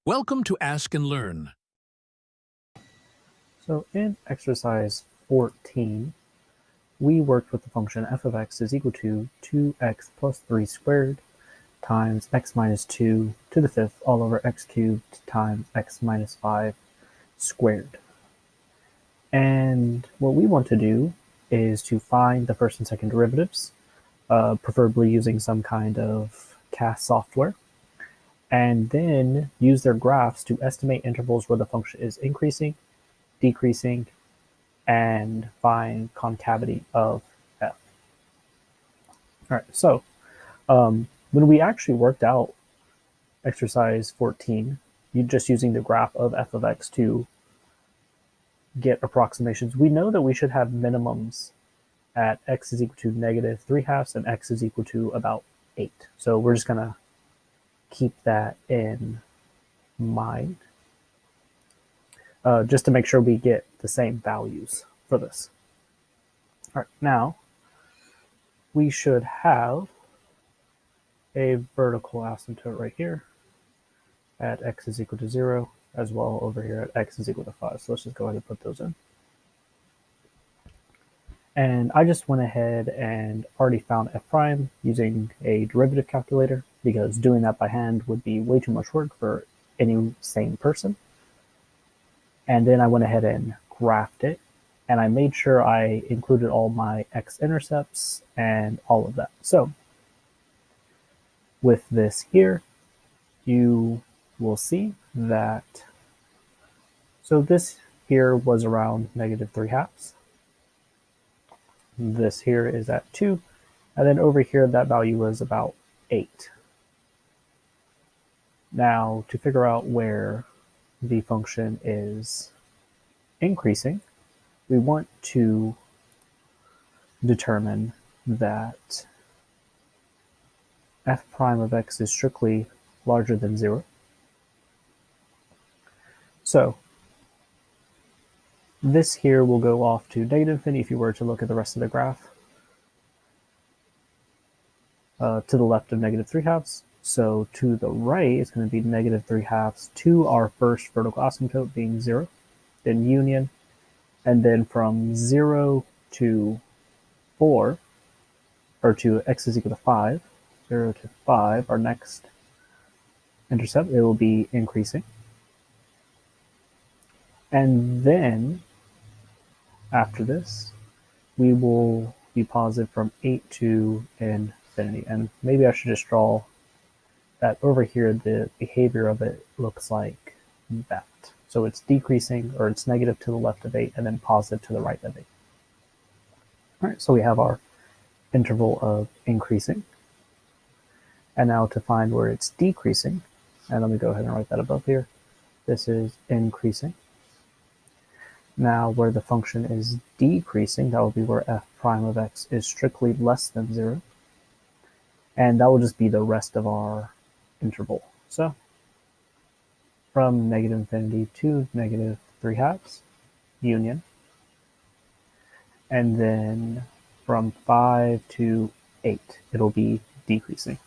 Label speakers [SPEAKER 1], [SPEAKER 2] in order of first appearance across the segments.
[SPEAKER 1] Welcome to Ask and Learn.
[SPEAKER 2] So in exercise 14, we worked with the function f of x is equal to 2x plus 3 squared times x minus 2 to the fifth all over x cubed times x minus 5 squared. And what we want to do is to find the first and second derivatives, preferably using some kind of CAS software, and then use their graphs to estimate intervals where the function is increasing, decreasing, and find concavity of f. All right, so when we actually worked out exercise 14, you just using the graph of f of x to get approximations, we know that we should have minimums at x is equal to negative 3/2 and x is equal to about 8. So we're just going to keep that in mind just to make sure we get the same values for this. All right, now we should have a vertical asymptote right here at x is equal to 0, as well over here at x is equal to 5. So let's just go ahead and put those in. And I just went ahead and already found f prime using a derivative calculator, because doing that by hand would be way too much work for any sane person. And then I went ahead and graphed it, and I made sure I included all my x-intercepts and all of that. So with this here, you will see that, so this here was around negative 3/2. This here is at 2, and then over here that value was about 8. Now to figure out where the function is increasing, we want to determine that f prime of x is strictly larger than 0. So this here will go off to negative infinity if you were to look at the rest of the graph. To the left of negative 3/2. So to the right, it's going to be negative 3/2 to our first vertical asymptote being 0, then union, and then from 0 to 4, or to x is equal to 5, 0 to 5, our next intercept, it will be increasing. And then after this, we will be positive from 8 to infinity. And maybe I should just draw that over here, the behavior of it looks like that. So it's decreasing, or it's negative to the left of 8 and then positive to the right of 8. All right, so we have our interval of increasing. And now to find where it's decreasing, and let me go ahead and write that above here. This is increasing. Now where the function is decreasing, that will be where f prime of x is strictly less than 0. And that will just be the rest of our interval. So from negative infinity to negative 3/2, union. And then from 5 to 8, it'll be decreasing.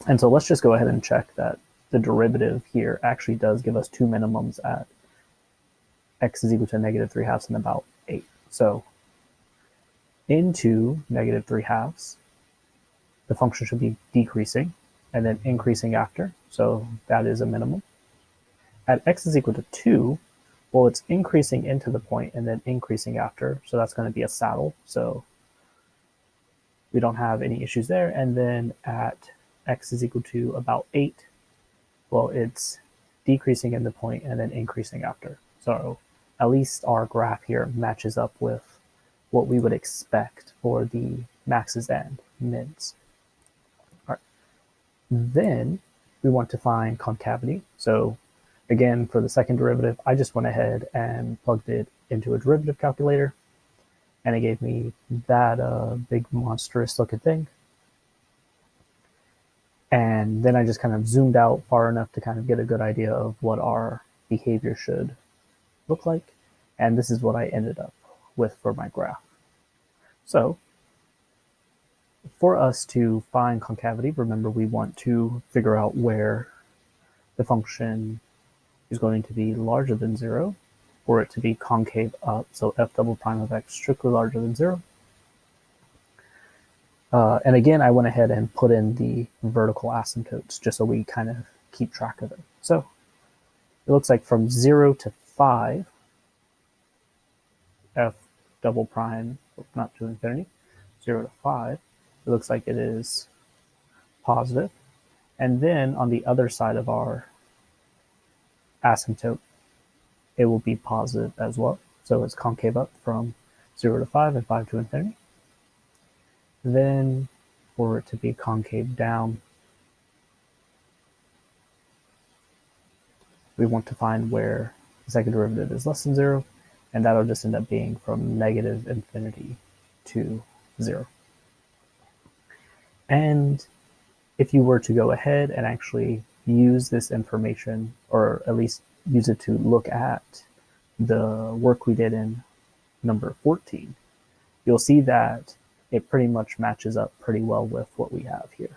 [SPEAKER 2] And so let's just go ahead and check that the derivative here actually does give us two minimums at x is equal to negative 3/2 and about 8. So into negative 3/2, the function should be decreasing and then increasing after. So that is a minimum. At x is equal to 2, well, it's increasing into the point and then increasing after. So that's going to be a saddle. So we don't have any issues there. And then at x is equal to about 8, well, it's decreasing in the point and then increasing after. So at least our graph here matches up with what we would expect for the maxes and mids. All right. Then we want to find concavity. So again, for the second derivative, I just went ahead and plugged it into a derivative calculator, and it gave me that big monstrous looking thing. And then I just kind of zoomed out far enough to kind of get a good idea of what our behavior should look like. And this is what I ended up with for my graph. So for us to find concavity, remember we want to figure out where the function is going to be larger than 0, for it to be concave up, so f double prime of x strictly larger than 0. And again, I went ahead and put in the vertical asymptotes just so we kind of keep track of it. So it looks like from 0 to 5, f double prime, not to infinity, 0 to 5, it looks like it is positive. And then on the other side of our asymptote, it will be positive as well. So it's concave up from 0 to 5 and 5 to infinity. Then for it to be concave down, we want to find where the second derivative is less than 0, and that'll just end up being from negative infinity to 0. And if you were to go ahead and actually use this information, or at least use it to look at the work we did in number 14, you'll see that it pretty much matches up pretty well with what we have here.